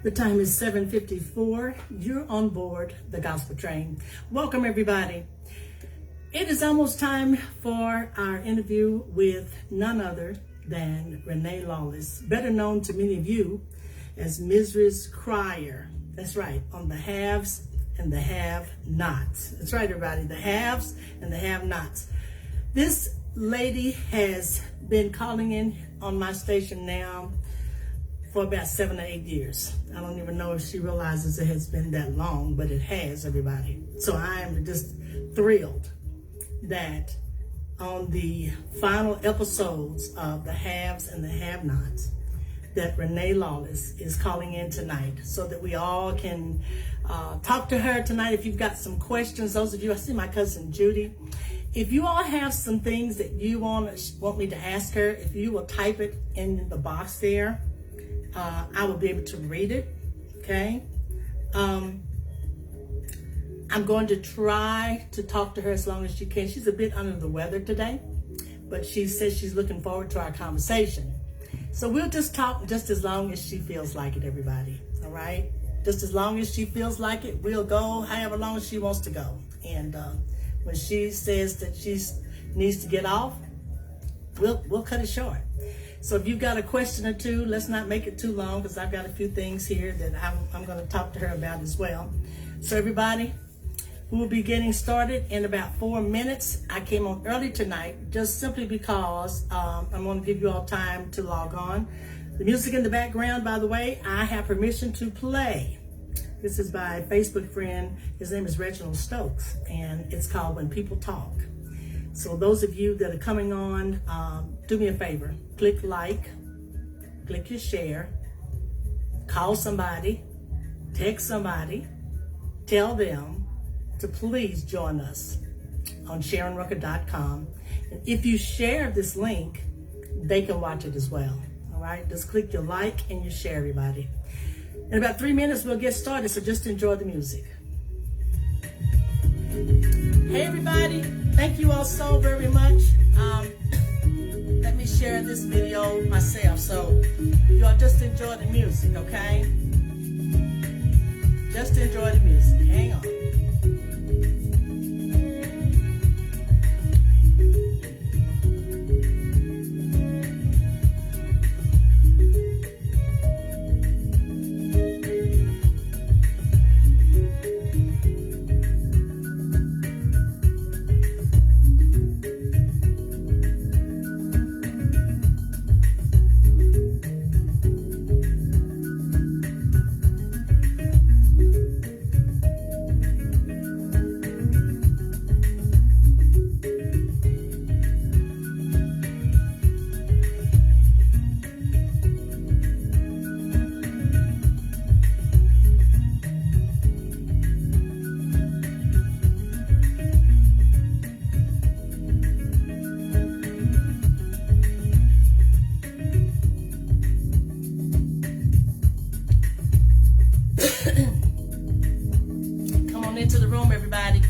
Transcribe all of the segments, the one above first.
The time is 7:54. You're on board the gospel train. Welcome, everybody. It is almost time for our interview with none other than Renee Lawless, better known to many of you as Mrs. Crier. That's right, on the haves and the have-nots. That's right, everybody, the haves and the have-nots. This lady has been calling in on my station now for about 7 or 8 years. I don't even know if she realizes it has been that long, but it has, everybody. So I am just thrilled that on the final episodes of the haves and the have-nots, that Renee Lawless is calling in tonight so that we all can talk to her tonight. If you've got some questions, those of you, I see my cousin Judy. If you all have some things that you want me to ask her, if you will type it in the box there, I will be able to read it, okay? I'm going to try to talk to her as long as she can. She's a bit under the weather today, but she says she's looking forward to our conversation. So we'll just talk just as long as she feels like it, everybody, all right? Just as long as she feels like it, we'll go however long as she wants to go. And when she says that she needs to get off, we'll cut it short. So if you've got a question or two, let's not make it too long because I've got a few things here that I'm going to talk to her about as well. So everybody, we'll be getting started in about 4 minutes. I came on early tonight just simply because I'm going to give you all time to log on. The music in the background, by the way, I have permission to play. This is by a Facebook friend. His name is Reginald Stokes, and it's called When People Talk. So those of you that are coming on, do me a favor. Click like, click your share, call somebody, text somebody, tell them to please join us on SharonRucker.com. And if you share this link, they can watch it as well. All right, just click your like and your share, everybody. In about 3 minutes, we'll get started, so just enjoy the music. Hey everybody, thank you all so very much. Let me share this video myself, so you all just enjoy the music, okay? Just enjoy the music, hang on. Into the room, everybody.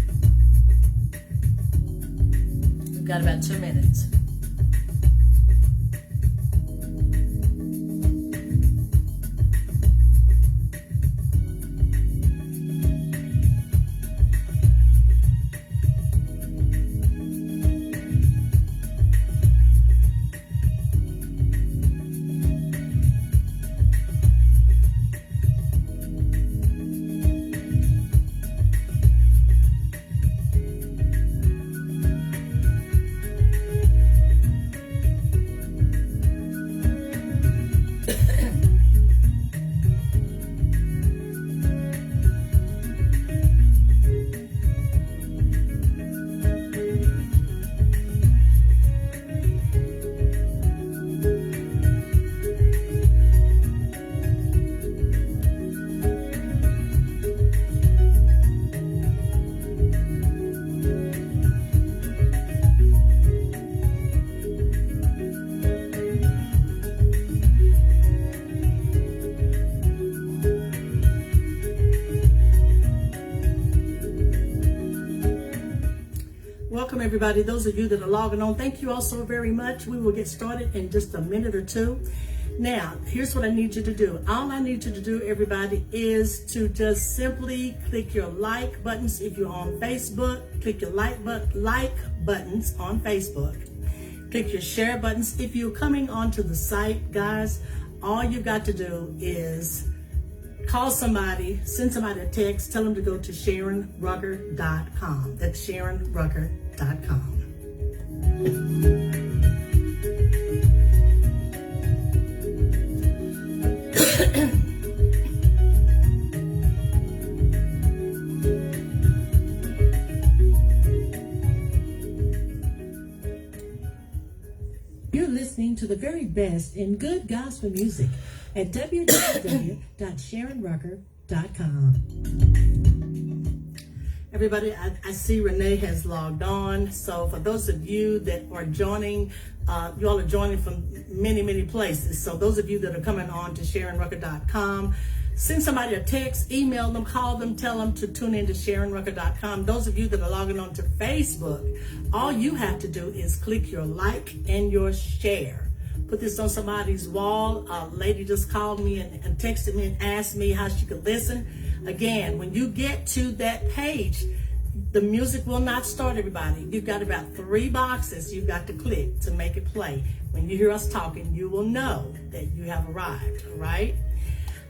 We've got about 2 minutes. Welcome everybody, those of you that are logging on, thank you all so very much. We will get started in just a minute or two. Now, here's what I need you to do. All I need you to do, everybody, is to just simply click your like buttons. If you're on Facebook, click your like buttons on Facebook. Click your share buttons. If you're coming onto the site, guys, all you got to do is call somebody, send somebody a text, tell them to go to SharonRucker.com. That's SharonRucker.com. You're listening to the very best in good gospel music at www.SharonRucker.com. Everybody, I see Renee has logged on. So for those of you that are joining, you all are joining from many, many places. So those of you that are coming on to SharonRucker.com, send somebody a text, email them, call them, tell them to tune in to SharonRucker.com. Those of you that are logging on to Facebook, all you have to do is click your like and your share. Put this on somebody's wall. A lady just called me and texted me and asked me how she could listen. Again, when you get to that page, the music will not start, everybody. You've got about 3 boxes you've got to click to make it play. When you hear us talking, you will know that you have arrived, all right?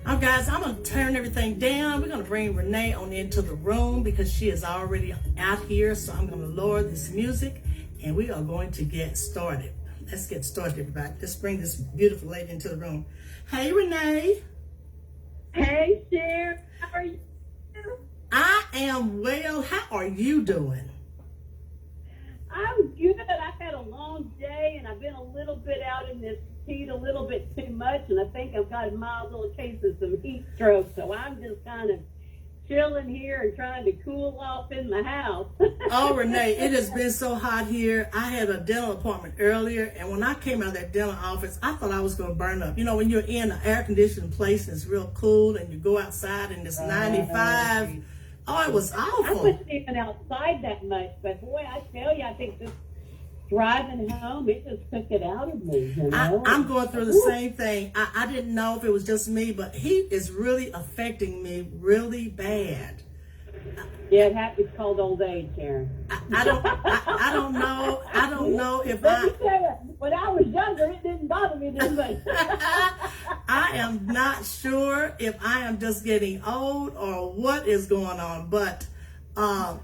Now, guys, I'm going to turn everything down. We're going to bring Renee on into the room because she is already out here. So I'm going to lower this music and we are going to get started. Let's get started, everybody. Let's bring this beautiful lady into the room. Hey, Renee. Hey, Sharon. How are you? I am well. How are you doing? I'm good. I've had a long day and I've been a little bit out in this heat a little bit too much, and I think I've got a mild little case of some heat stroke, so I'm just kind of chilling here and trying to cool off in my house. Oh, Renee, it has been so hot here. I had a dental appointment earlier, and when I came out of that dental office, I thought I was going to burn up. You know, when you're in an air-conditioned place and it's real cool, and you go outside and it's 95. Oh, it was awful. I wasn't even outside that much, but boy, I tell you, I think this driving home, it just took it out of me. You know? I'm going through the same thing. I didn't know if it was just me, but heat is really affecting me really bad. Yeah, it's called old age, Sharon. I don't know. I don't know if Let me tell you, when I was younger, it didn't bother me this much. I am not sure if I am just getting old or what is going on, but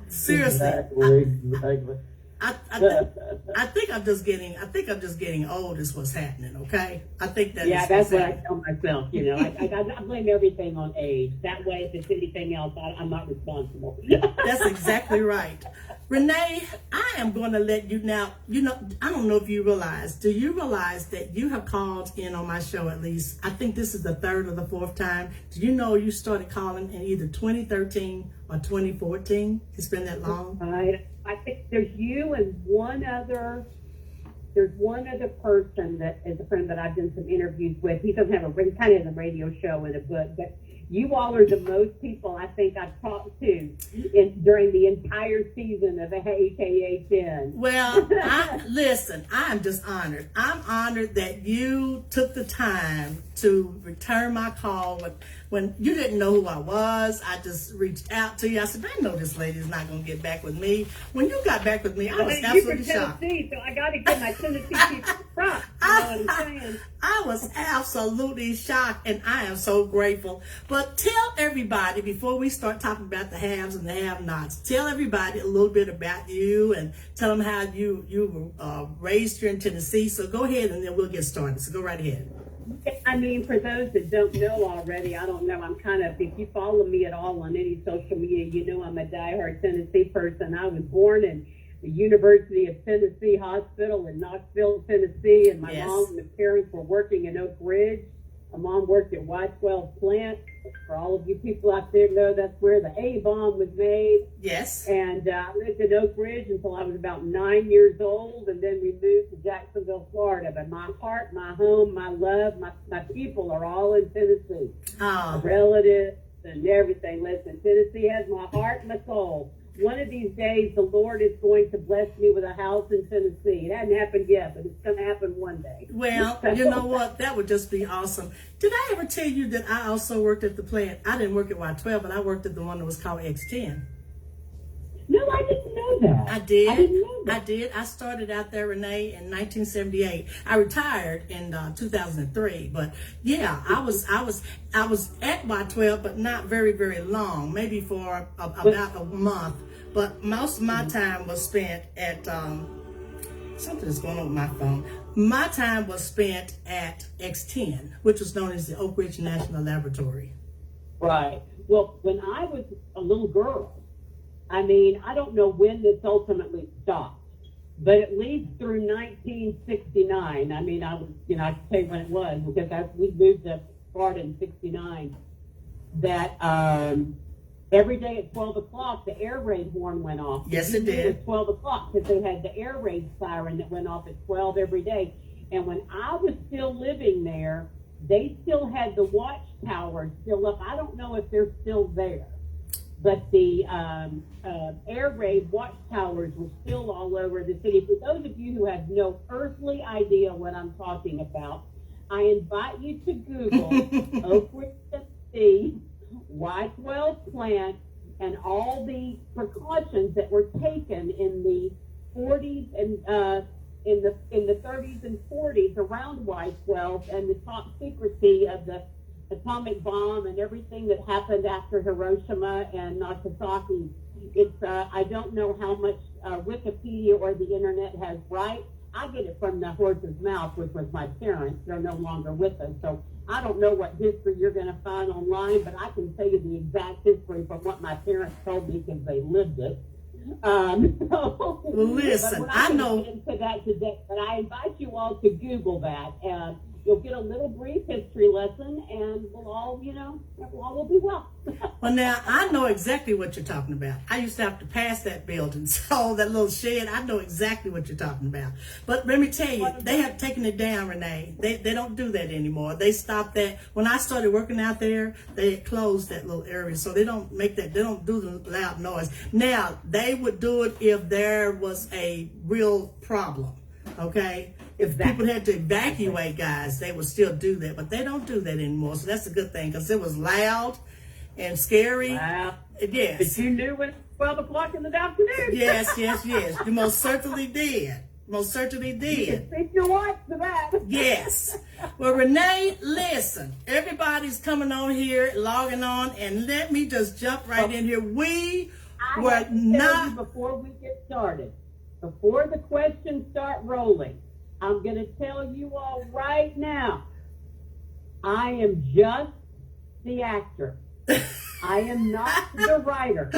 seriously. Exactly. I think I'm just getting old is what's happening, okay? I think that yeah, is that's what happening. I tell myself, you know. I blame everything on age. That way, if it's anything else, I'm not responsible. That's exactly right. Renee, I am going to let you now, you know, I don't know if you realize, do you realize that you have called in on my show at least, I think this is the 3rd or the 4th time. Do you know you started calling in either 2013 or 2014? It's been that long? I think there's you and there's one other person that is a friend that I've done some interviews with. He doesn't have kind of a radio show and a book, but you all are the most people I think I've talked to during the entire season of AKHN. Well, listen, I'm just honored. I'm honored that you took the time to return my call when you didn't know who I was. I just reached out to you. I said, I know this lady's not going to get back with me. When you got back with me, I was absolutely shocked. So I got to give my Tennessee people props. You know what I'm saying? I was absolutely shocked, and I am so grateful. But tell everybody, before we start talking about the haves and the have-nots, tell everybody a little bit about you and tell them how you were raised here in Tennessee. So go ahead, and then we'll get started. So go right ahead. I mean, for those that don't know already, I don't know, I'm kind of, if you follow me at all on any social media, you know I'm a diehard Tennessee person. I was born in the University of Tennessee Hospital in Knoxville, Tennessee, and my mom and my parents were working in Oak Ridge. My mom worked at Y12 plant. For all of you people out there know, that's where the A-bomb was made. Yes. And I lived in Oak Ridge until I was about 9 years old, and then we moved to Jacksonville, Florida. But my heart, my home, my love, my people are all in Tennessee. Oh. My relatives and everything. Listen, Tennessee has my heart and my soul. one of these days the Lord is going to bless me with a house in Tennessee. It hasn't happened yet, but it's going to happen one day. Well, you know what? That would just be awesome. Did I ever tell you that I also worked at the plant? I didn't work at Y12, but I worked at the one that was called X10. No, I didn't know that. I did. I didn't know that. I did. I started out there, Renee, in 1978. I retired in 2003. But yeah, I was at Y12, but not very, very long. Maybe for about a month. But most of my time was spent at something is going on with my phone. My time was spent at X10, which was known as the Oak Ridge National Laboratory. Right. Well, when I was a little girl, I mean, I don't know when this ultimately stopped, but at least through 1969, I mean, I can tell you when it was, because we moved to Florida in 69, that every day at 12 o'clock, the air raid horn went off. Yes, it did. It was 12 o'clock, because they had the air raid siren that went off at 12 every day. And when I was still living there, they still had the watchtowers still up. I don't know if they're still there. But the air raid watchtowers were still all over the city. For those of you who have no earthly idea what I'm talking about, I invite you to Google Oak Ridge, Tennessee, Y12 plant, and all the precautions that were taken in the 40s and in the 30s and 40s around Y12, and the top secrecy of the atomic bomb and everything that happened after Hiroshima and Nagasaki. It's I don't know how much Wikipedia or the internet has right. I get it from the horse's mouth, which was my parents. They're no longer with us, so I don't know what history you're going to find online, but I can tell you the exact history from what my parents told me because they lived it. Well, listen, I know into that today, but I invite you all to Google that, and you'll get a little brief history lesson, and we'll all will be well. Well, now, I know exactly what you're talking about. I used to have to pass that building, so that little shed, I know exactly what you're talking about. But let me tell you, they have taken it down, Renee. They don't do that anymore. They stopped that. When I started working out there, they had closed that little area, so they don't do the loud noise. Now, they would do it if there was a real problem, okay? If people had to evacuate guys, they would still do that, but they don't do that anymore. So that's a good thing, because it was loud and scary. Wow. Yes. But you knew when it was 12 o'clock in the afternoon. Yes. You most certainly did. Most certainly did. You can speak your wife to that. Yes. Well, Renee, listen. Everybody's coming on here, logging on, and let me just jump right in here. We were not... Before we get started, before the questions start rolling, I'm going to tell you all right now, I am just the actor. I am not the writer.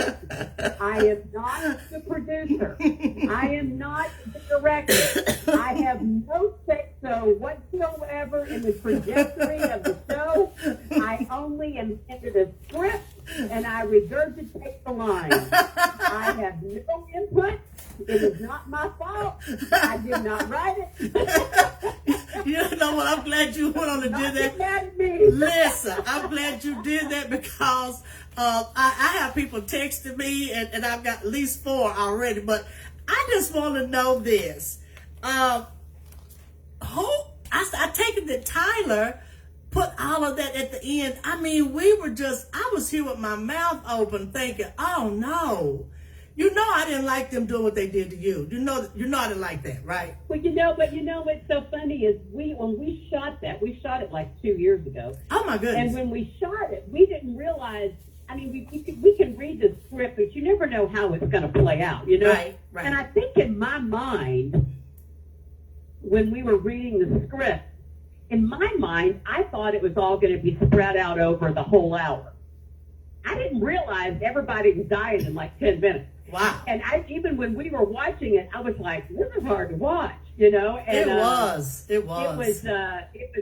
I am not the producer. I am not the director. I have no say-so whatsoever in the trajectory of the show. I only am into the script, and I regurgitate the lines. I have no input. It is not my fault. I did not write it. You know what? I'm glad you went on and did that. Mad at me. Listen, I'm glad you did that, because I have people texting me, and I've got at least 4 already. But I just want to know this: I take it that Tyler put all of that at the end. I mean, I was here with my mouth open, thinking, "Oh no." You know I didn't like them doing what they did to you. You know I didn't like that, right? Well, but what's so funny is when we shot it like 2 years ago. Oh my goodness. And when we shot it, we didn't realize, I mean, we can read the script, but you never know how it's going to play out, you know? Right. And I think in my mind, when we were reading the script, in my mind, I thought it was all going to be spread out over the whole hour. I didn't realize everybody was dying in like 10 minutes. Wow. And even when we were watching it, I was like, this is hard to watch, you know? And, it was. It was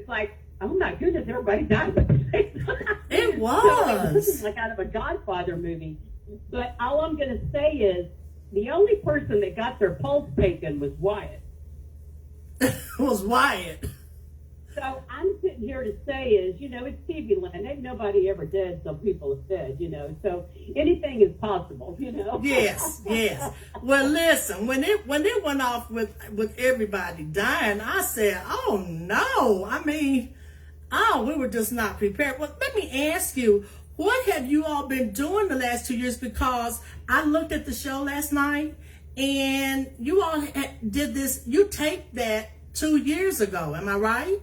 like, oh my goodness, everybody died at the same time. It was. So this is like out of a Godfather movie. But all I'm going to say is, the only person that got their pulse taken was Wyatt. It was Wyatt. So I'm sitting here to say is, it's TV land. Ain't nobody ever dead, so people have said, So anything is possible. Yes, yes. Well, listen, when it went off with everybody dying, I said, "Oh no!" I mean, we were just not prepared. Well, let me ask you, what have you all been doing the last 2 years? Because I looked at the show last night, and you all did this. You taped that 2 years ago. Am I right?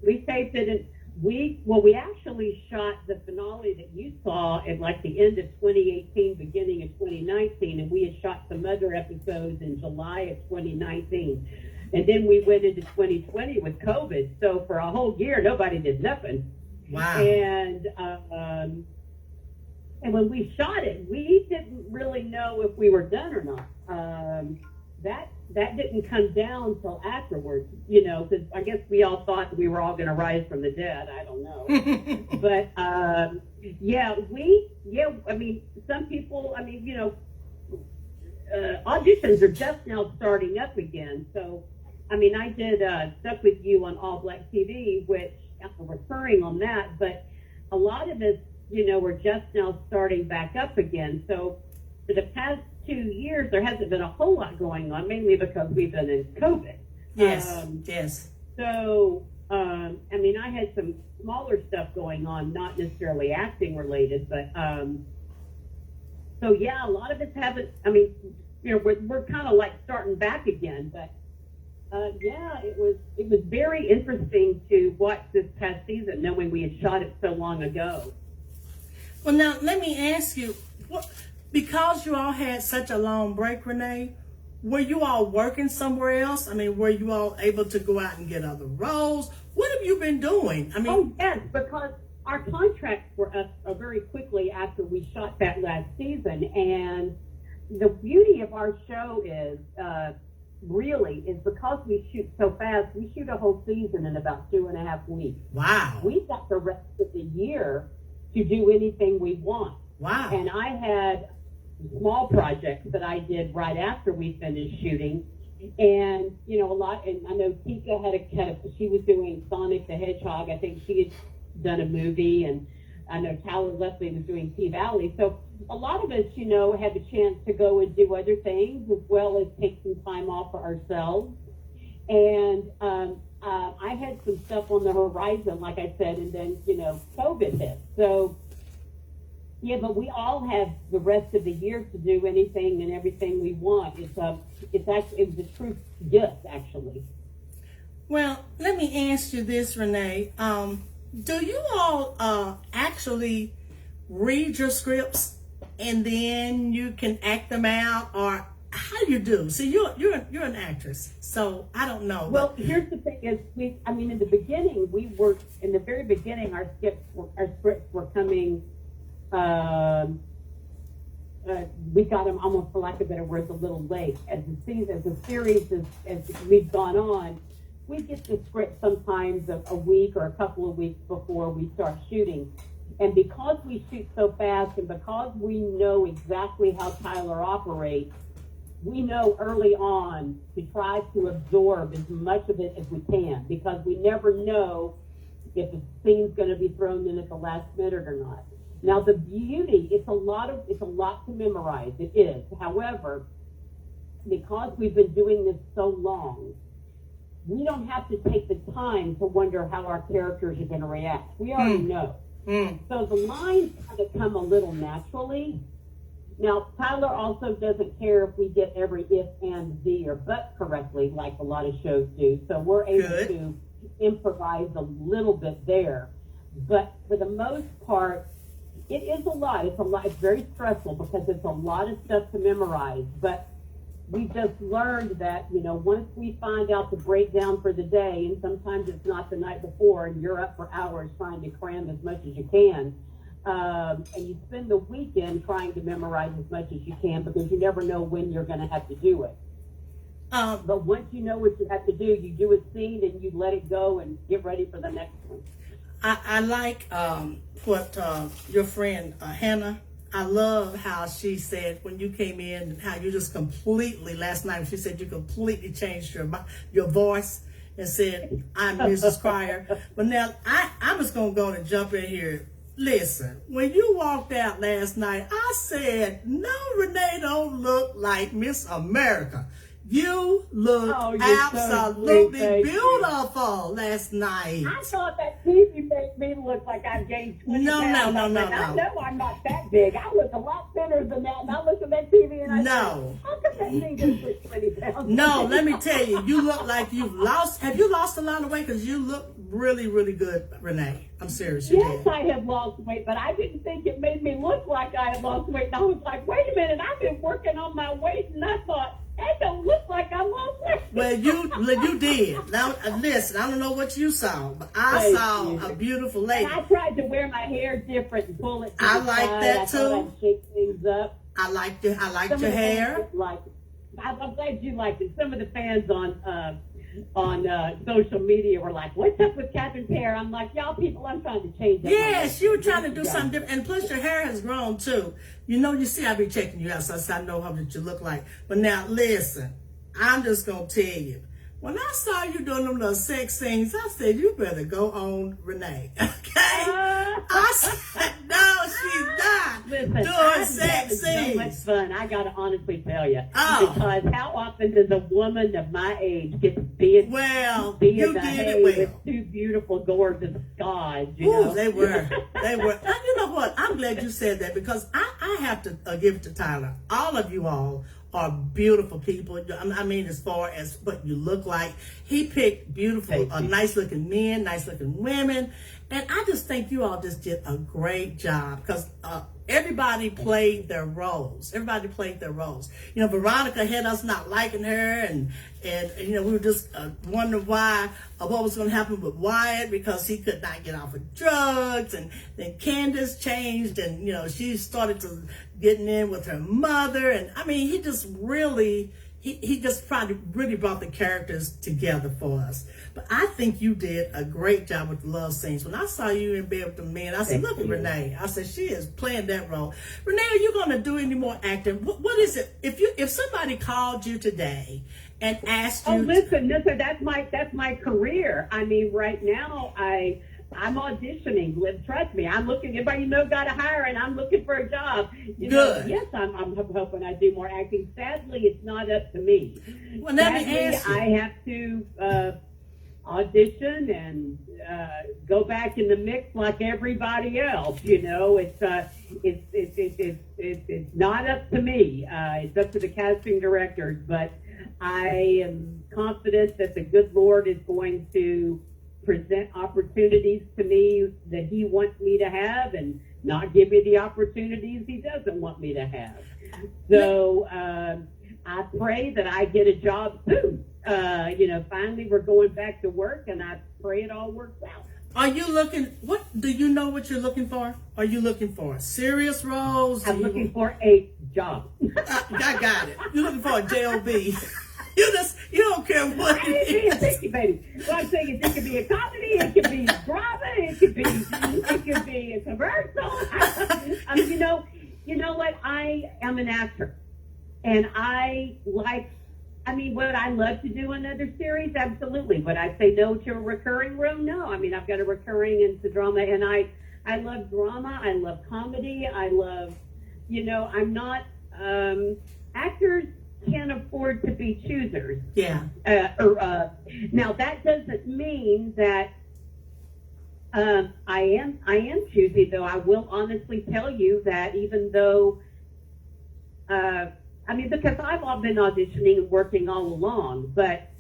We taped it in we actually shot the finale that you saw at like the end of 2018, beginning of 2019, and we had shot some other episodes in July of 2019. And then we went into 2020 with COVID. So for a whole year, nobody did nothing. Wow. And when we shot it, we didn't really know if we were done or not. That didn't come down till afterwards, because I guess we all thought we were all going to rise from the dead. I don't know. But, some people, auditions are just now starting up again. So, I did Stuck With You on All Black TV, which I'm referring on that, but a lot of us, we're just now starting back up again. So for the past 2 years, there hasn't been a whole lot going on, mainly because we've been in COVID. Yes, yes. So, I had some smaller stuff going on, not necessarily acting related, but, a lot of us haven't, we're kind of like starting back again, but, it was very interesting to watch this past season, knowing we had shot it so long ago. Well, now, let me ask you, because you all had such a long break, Renee, were you all working somewhere else? Were you all able to go out and get other roles? What have you been doing? Oh, yes, because our contracts were up very quickly after we shot that last season. And the beauty of our show is because we shoot so fast, we shoot a whole season in about 2.5 weeks. Wow. We've got the rest of the year to do anything we want. Wow. And I had small projects that I did right after we finished shooting. And, and I know Tika she was doing Sonic the Hedgehog. I think she had done a movie, and I know Tyler Leslie was doing P-Valley. So a lot of us, had the chance to go and do other things as well as take some time off for ourselves. And I had some stuff on the horizon, like I said, and then, COVID hit. So, but we all have the rest of the year to do anything and everything we want. It was a true gift, actually. Well, let me ask you this, Renee. Do you all actually read your scripts and then you can act them out, or how do you do? See, you're an actress, so I don't know. Well, here's the thing: is in the beginning, in the very beginning, our scripts were coming. We got them almost, for lack of better words, a little late. As the series as we've gone on, we get the script sometimes a week or a couple of weeks before we start shooting. And because we shoot so fast, and because we know exactly how Tyler operates, we know early on to try to absorb as much of it as we can, because we never know if the scene's going to be thrown in at the last minute or not. Now, the beauty, it's a lot to memorize. It is. However, because we've been doing this so long, we don't have to take the time to wonder how our characters are going to react. We already know. So the lines kind of come a little naturally. Now, Tyler also doesn't care if we get every if, and, the, or but correctly, like a lot of shows do. So we're able to improvise a little bit there. But for the most part, it is a lot. It's very stressful because it's a lot of stuff to memorize. But we just learned that, once we find out the breakdown for the day, and sometimes it's not the night before, and you're up for hours trying to cram as much as you can, and you spend the weekend trying to memorize as much as you can, because you never know when you're going to have to do it. But once you know what you have to do, you do a scene and you let it go and get ready for the next one. I like what your friend Hannah, I love how she said when you came in, how you just completely, last night she said you completely changed your voice, and said, I'm Mrs. Cryer. But now, I'm just going to go and jump in here. Listen, when you walked out last night, I said, no, Renee don't look like Miss America. You look absolutely so beautiful last night. I thought that TV made me look like I gained 20 No. pounds. I know I'm not that big. I look a lot thinner than that. And I look at that TV and I say, how come that thing just looks 20 pounds? No, let me tell you, you look like you've lost. Have you lost a lot of weight? Because you look really, really good, Renee. I'm serious. Yes, I have lost weight, but I didn't think it made me look like I had lost weight. And I was like, wait a minute, I've been working on my weight, and I thought, that don't look like I lost weight. Well, you did. Now, listen, I don't know what you saw, but I saw a beautiful lady. And I tried to wear my hair different and pull it to I the like side. that I too. thought I'd shake things up. I liked your hair. I'm glad you liked it. Some of the fans on social media were like, what's up with Catherine's hair? I'm like, y'all people, I'm trying to change it. Yes, you were trying to do something different. And plus your hair has grown too. You see, I be checking you out, so I know how much you look like. But now, listen, I'm just going to tell you. When I saw you doing them little sex scenes, I said, you better go on Renee. Okay? I said, no, she's not doing sex scenes. So much fun. I got to honestly tell you. Oh. Because how often does a woman of my age get to be in you the did hay it well. with two beautiful, gorgeous gods, you Ooh, know? they were. And you know what? I'm glad you said that because I have to give it to Tyler. All of you all are beautiful people. I mean, as far as what you look like, he picked beautiful, nice looking men, nice looking women. And I just think you all just did a great job because everybody played their roles. Everybody played their roles. Veronica had us not liking her and we were just wondering why, what was going to happen with Wyatt because he could not get off of drugs. And then Candace changed and, she started to getting in with her mother. And I mean, he just really, he just probably really brought the characters together for us. But I think you did a great job with the love scenes. When I saw you in bed with the men, I said, look at Renee. I said, she is playing that role. Renee, are you going to do any more acting? What is it? If somebody called you today and asked you... Oh, listen, that's my career. I mean, right now, I'm auditioning. Trust me, I'm looking. Everybody got to hire, and I'm looking for a job. Good. Yes, I'm hoping I do more acting. Sadly, it's not up to me. Well, let me ask you. I have to audition and go back in the mix like everybody else. It's not up to me. It's up to the casting directors. But I am confident that the good Lord is going to present opportunities to me that he wants me to have and not give me the opportunities he doesn't want me to have. So I pray that I get a job soon. Finally we're going back to work and I pray it all works out. Are you looking, do you know what you're looking for? Are you looking for serious roles? I'm looking for a job. I got it. You're looking for a job. You don't care what it is. Thank you, baby. What I'm saying is it could be a comedy, it could be drama, it could be a commercial. You know what? I am an actor. And would I love to do another series? Absolutely. Would I say no to a recurring role? No. I mean, I've got a recurring into drama, and I love drama. I love comedy. I love, I'm not, actors can't afford to be choosers. Yeah. Now that doesn't mean that I am choosy, though. I will honestly tell you that even though, because I've been auditioning and working all along, but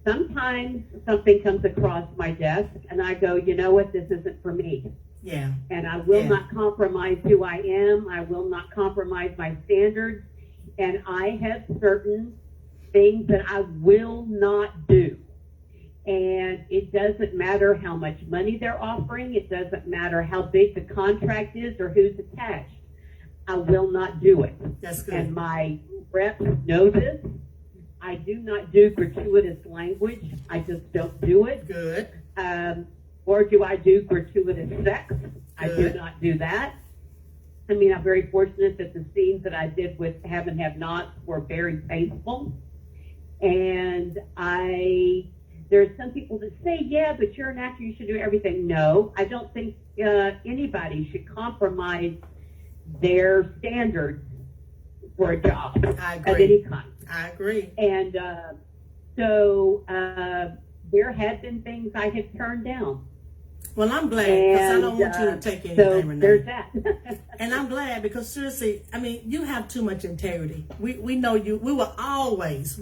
sometimes something comes across my desk and I go, you know what, this isn't for me. Yeah. And I will not compromise who I am. I will not compromise my standards. And I have certain things that I will not do. And it doesn't matter how much money they're offering. It doesn't matter how big the contract is or who's attached. I will not do it. That's good. And my reps know this. I do not do gratuitous language. I just don't do it. Good. Or do I do gratuitous sex? Good. I do not do that. I mean, I'm very fortunate that the scenes that I did with Have and Have Nots were very tasteful. And I there's some people that say, yeah, but you're an actor, you should do everything. No, I don't think anybody should compromise their standards for a job of any kind. I agree. And so there have been things I have turned down. Well, I'm glad, because I don't want you to take anything, so Renee. there's that. And I'm glad, because seriously, I mean, you have too much integrity. We know you. We'll always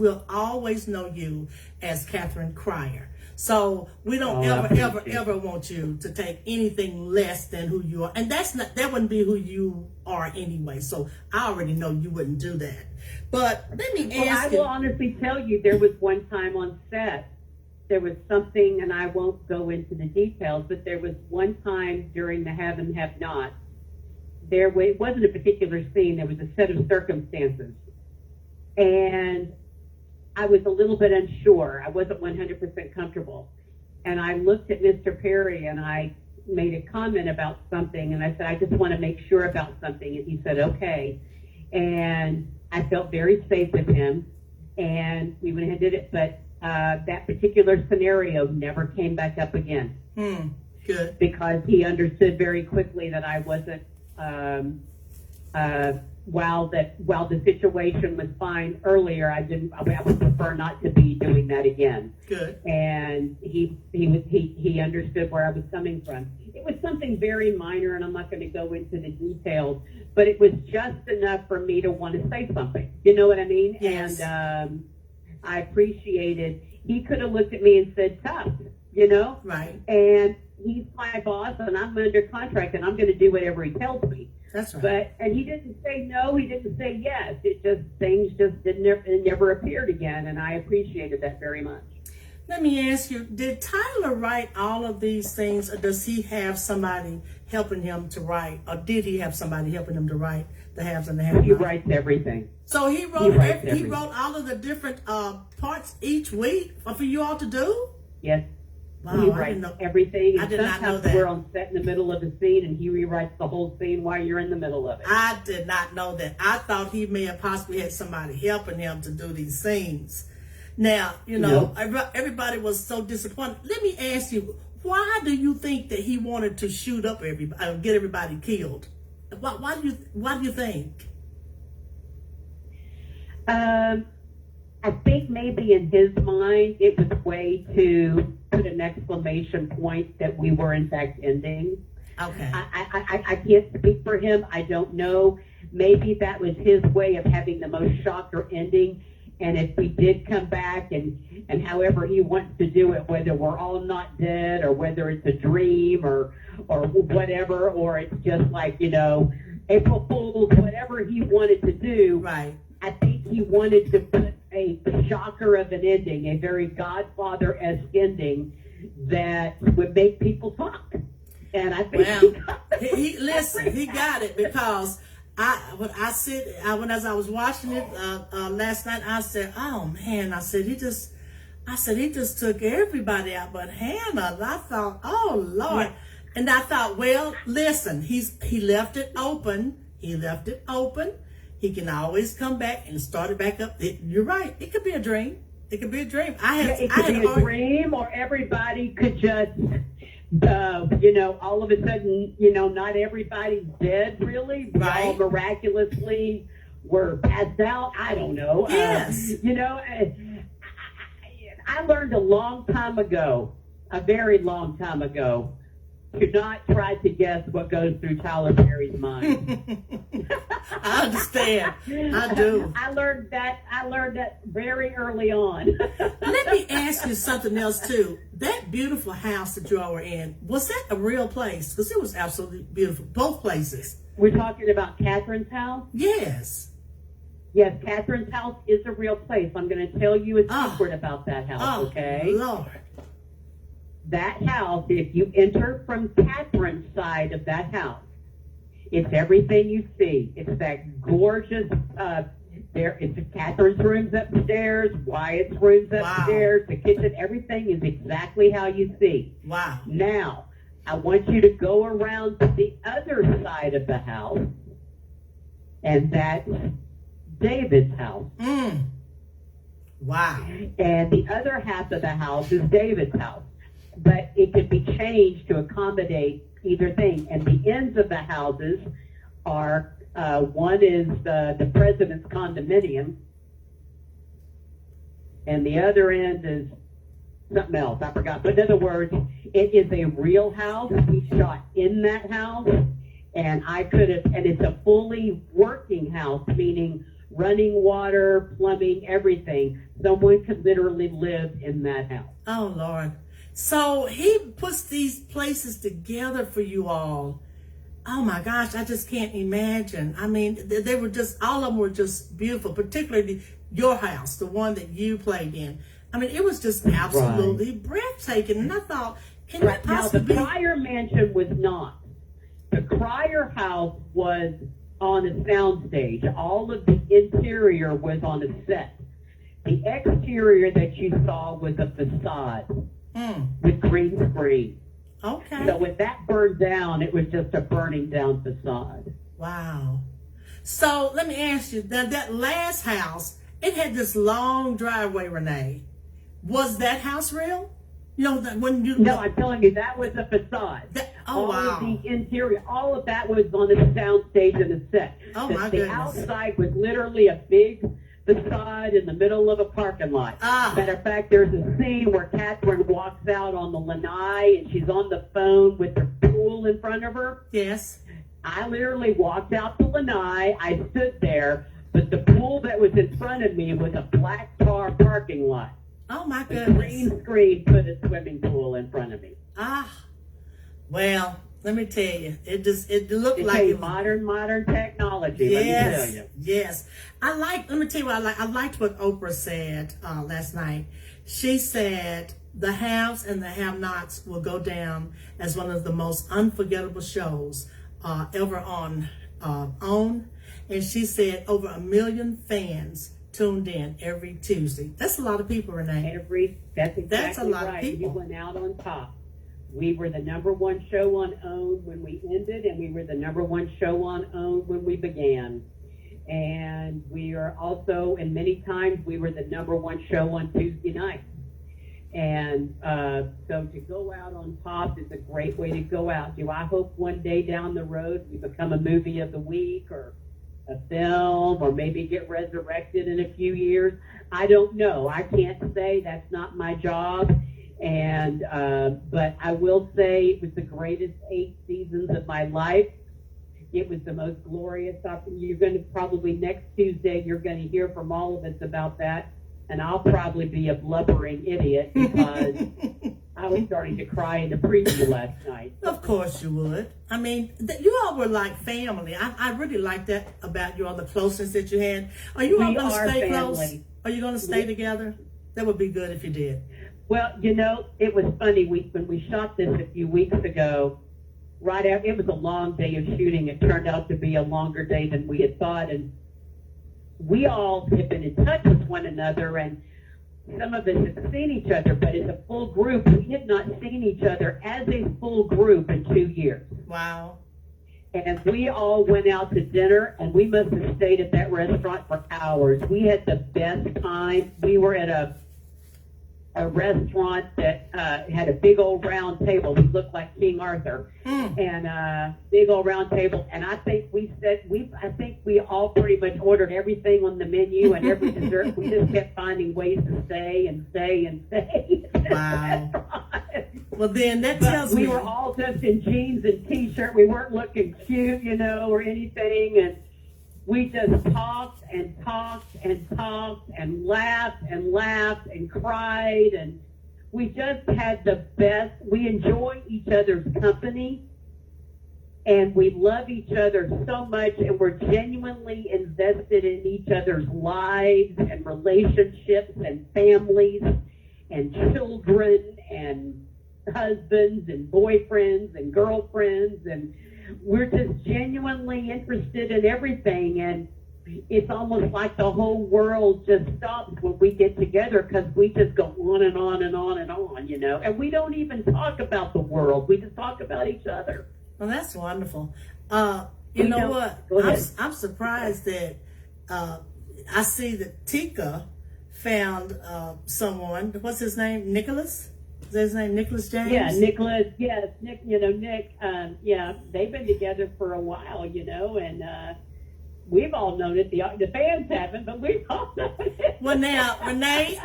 know you as Catherine Cryer. So we don't ever want you to take anything less than who you are. And that wouldn't be who you are anyway. So I already know you wouldn't do that. But let me ask you. I will honestly tell you, there was one time on set, there was something, and I won't go into the details, but there was one time during the Have and Have Not, it wasn't a particular scene, there was a set of circumstances. And I was a little bit unsure. I wasn't 100% comfortable. And I looked at Mr. Perry and I made a comment about something, and I said, I just want to make sure about something. And he said, okay. And I felt very safe with him, and we went ahead and did it. But that particular scenario never came back up again. Good. Because he understood very quickly that I wasn't, while the situation was fine earlier, I would prefer not to be doing that again. Good. And he understood where I was coming from. It was something very minor, and I'm not going to go into the details, but it was just enough for me to want to say something. You know what I mean? Yes. And I appreciated. He could have looked at me and said, tough, you know? Right. And he's my boss, and I'm under contract, and I'm going to do whatever he tells me. That's right. And he didn't say no, he didn't say yes. Things never appeared again, and I appreciated that very much. Let me ask you, did Tyler write all of these things, or does he have somebody helping him to write, or did he have somebody helping him to write the haves and the have-nots? He writes everything. So he wrote all of the different parts each week for you all to do? Yes. Wow, he writes everything. I did not know that. We're on set in the middle of the scene, and he rewrites the whole scene while you're in the middle of it. I did not know that. I thought he may have possibly had somebody helping him to do these scenes. Now, everybody was so disappointed. Let me ask you, why do you think that he wanted to shoot up everybody, get everybody killed? Why do you think? I think maybe in his mind it was a way to put an exclamation point that we were in fact ending. Okay. I can't speak for him. I don't know. Maybe that was his way of having the most shocker ending. And if we did come back and however he wants to do it, whether we're all not dead or whether it's a dream or whatever, or it's just like, April Fool's, whatever he wanted to do. Right. I think he wanted to put a shocker of an ending, a very Godfather-esque ending that would make people talk. And I think he got it, because as I was watching it last night, I said, "Oh man!" I said he just took everybody out, but Hannah. And I thought, "Oh Lord!" Yeah. And I thought, well, listen, he left it open. He left it open. He can always come back and start it back up. You're right. It could be a dream. It could be a dream. It could be a dream, or everybody could just. All of a sudden, not everybody's dead, really. We all miraculously were passed out. I don't know. Yes. I learned a long time ago, a very long time ago, to not try to guess what goes through Tyler Perry's mind. I understand. I do. I learned that very early on. Let me ask you something else too. That beautiful house that you all were in, was that a real place? Because it was absolutely beautiful. Both places. We're talking about Catherine's house? Yes. Yes, Catherine's house is a real place. I'm going to tell you a secret about that house, okay? Lord. That house, if you enter from Catherine's side of that house, it's everything you see. It's that gorgeous, it's Catherine's rooms upstairs, Wyatt's rooms upstairs, the kitchen, everything is exactly how you see. Wow. Now, I want you to go around to the other side of the house, and that's David's house. Wow. And the other half of the house is David's house. But it could be changed to accommodate either thing. And the ends of the houses are, one is the president's condominium, and the other end is something else. I forgot. But in other words, it is a real house. We shot in that house, and and it's a fully working house, meaning running water, plumbing, everything. Someone could literally live in that house. Oh, Lord. So he puts these places together for you all. Oh my gosh, I just can't imagine. I mean, they were just, all of them were just beautiful, particularly your house, the one that you played in. I mean, it was just absolutely breathtaking. And I thought, can that possibly be? Now, the Cryer mansion was not. The Cryer house was on a soundstage. All of the interior was on a set. The exterior that you saw was a facade with green screen. Okay. So when that burned down, it was just a burning down facade. Wow. So let me ask you, that last house, it had this long driveway, Renee. Was that house real? You know, when you... No, I'm telling you, that was a facade. All of the interior, all of that was on a soundstage and a set. Oh, my goodness. The outside was literally a big facade in the middle of a parking lot. Matter of fact, there's a scene where Catherine walks out on the lanai and she's on the phone with her pool in front of her. Yes. I literally walked out the lanai. I stood there, but the pool that was in front of me was a black car parking lot. Oh, my The goodness. green screen put a swimming pool in front of me. Well, let me tell you, it looked like modern technology. Yes, let me tell you. yes. Let me tell you what I liked what Oprah said last night. She said the haves and the have-nots will go down as one of the most unforgettable shows ever on OWN. And she said over 1 million fans tuned in every Tuesday. That's a lot of people, Renee. That's exactly a lot right. of people. You went out on top. We were the #1 show on OWN when we ended, and we were the #1 show on OWN when we began. And we are also, and many times, we were the #1 show on Tuesday nights. And so to go out on top is a great way to go out. Do I hope one day down the road we become a movie of the week or a film or maybe get resurrected in a few years? I don't know. I can't say. That's not my job. And but I will say it was the greatest 8 seasons of my life. It was the most glorious. You're going to probably next Tuesday, you're going to hear from all of us about that. And I'll probably be a blubbering idiot because I was starting to cry in the preview last night. Of course you would. I mean, you all were like family. I really like that about you all, the closeness that you had. Are you all going to stay close? Are you going to stay together? That would be good if you did. Well, you know, it was funny. When we shot this a few weeks ago, right after, it was a long day of shooting. It turned out to be a longer day than we had thought. And we all have been in touch with one another, and some of us have seen each other, but as a full group, we had not seen each other as a full group in 2 years. Wow. And we all went out to dinner, and we must have stayed at that restaurant for hours. We had the best time. We were at a restaurant that had a big old round table. We looked like King Arthur, and big old round table. And I think we all pretty much ordered everything on the menu and every dessert. We just kept finding ways to stay and stay and stay. Wow. Well, then that tells me we were all just in jeans and t-shirt. We weren't looking cute, you know, or anything, and we just talked and talked and talked and laughed and cried, and we just had the best. We enjoy each other's company, and we love each other so much, and we're genuinely invested in each other's lives and relationships and families and children and husbands and boyfriends and girlfriends, and we're just genuinely interested in everything. And it's almost like the whole world just stops when we get together, because we just go on and on and on and on, you know. And we don't even talk about the world. We just talk about each other. Well, that's wonderful. You know what? I'm surprised that I see that Tika found someone. What's his name? Nicholas? Is that his name? Nicholas James? Yeah, Nicholas. Yes, Nick. Nick. Yeah, they've been together for a while. And we've all known it. The fans haven't, but we've all known it. Well, now, Renee,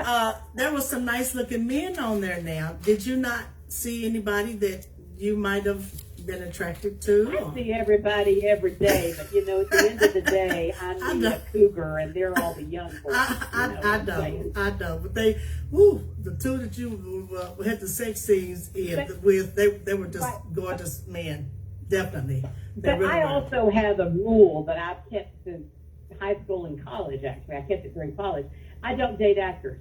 there was some nice looking men on there. Now, did you not see anybody that you might have been attracted to? I see everybody every day, but at the end of the day, I'm a cougar, and they're all the young boys. I know, but the two that you had the sex scenes with, they were just gorgeous men, definitely. But really I also have a rule that I've kept since high school and college. Actually, I kept it during college. I don't date actors.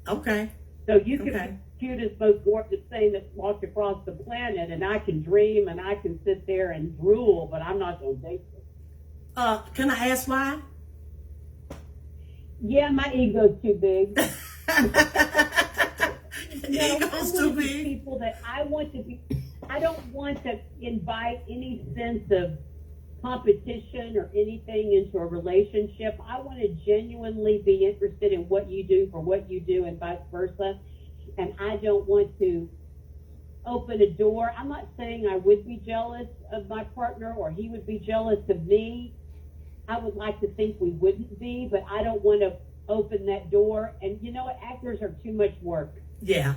Okay. So you can be the cutest, most gorgeous thing that walked across the planet, and I can dream and I can sit there and drool, but I'm not going to date them. Can I ask why? Yeah, my ego's too big. Ego's too big. People that I want to be. I don't want to invite any sense of competition or anything into a relationship. I want to genuinely be interested in what you do for what you do and vice versa. And I don't want to open a door. I'm not saying I would be jealous of my partner or he would be jealous of me. I would like to think we wouldn't be, but I don't want to open that door. And you know what? Actors are too much work. Yeah.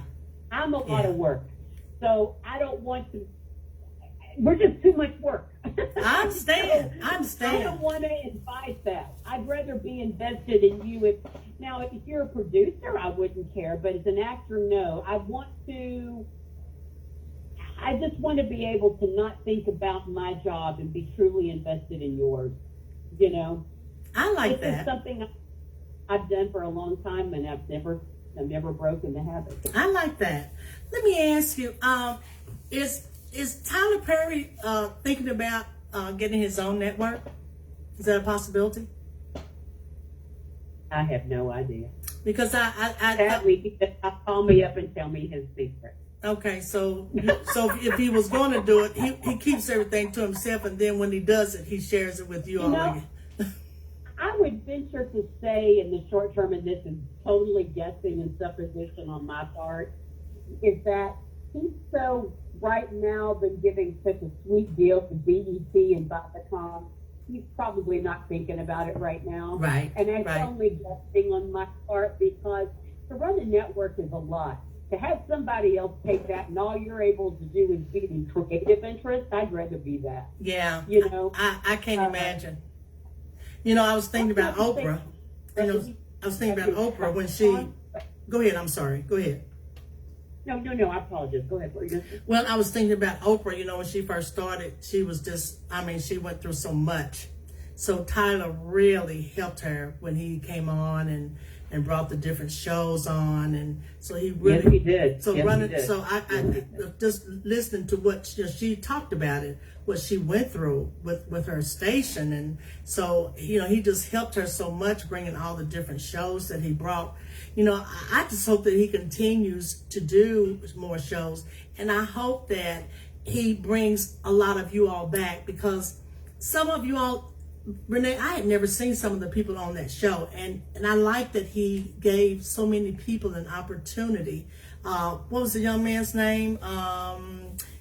I'm a lot of work. So I don't want to. We're just too much work. I understand. I don't want to invite that. I'd rather be invested in you. If you're a producer, I wouldn't care. But as an actor, no. I just want to be able to not think about my job and be truly invested in yours. I like this that. Is something I've done for a long time, and I've never broken the habit. I like that. Let me ask you, is Tyler Perry thinking about getting his own network? Is that a possibility? I have no idea. Because Sadly, call me up and tell me his secret. Okay, so if he was going to do it, he keeps everything to himself, and then when he does it, he shares it with you all again. I would venture to say in the short term, and this is totally guessing and supposition on my part, is that he's so right now been giving such a sweet deal to BET and Viacom. He's probably not thinking about it right now. Right. And that's only guessing on my part, because to run a network is a lot. To have somebody else take that and all you're able to do is be the creative interest, I'd rather be that. Yeah. I can't imagine. I was thinking about Oprah. I was thinking about Oprah when she. Go ahead. I'm sorry. Go ahead. No. I apologize. Go ahead. Well, I was thinking about Oprah. When she first started, she was just. she went through so much. So Tyler really helped her when he came on and brought the different shows on, and so he really. Yes, he did. So running. So I just listening to what she talked about it. What she went through with her station, and so he just helped her so much, bringing all the different shows that he brought. I just hope that he continues to do more shows, and I hope that he brings a lot of you all back, because some of you all, Renee, I had never seen some of the people on that show, and I like that he gave so many people an opportunity. What was the young man's name?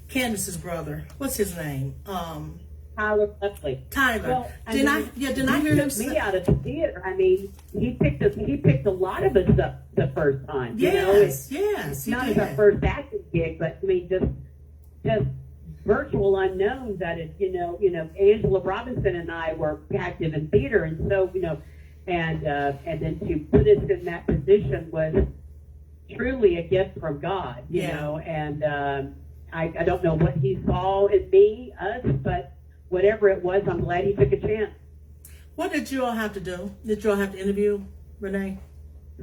Candace's brother. What's his name? Tyler Buckley. Tyler. Well, didn't I hear him say? Me out of the theater. He picked a lot of us up the first time. Yes, not as our first acting gig, but just virtual unknowns. That is, Angela Robinson and I were active in theater, and so and then to put us in that position was truly a gift from God. And. I don't know what he saw in me, us, but whatever it was, I'm glad he took a chance. What did you all have to do? Did you all have to interview Renee?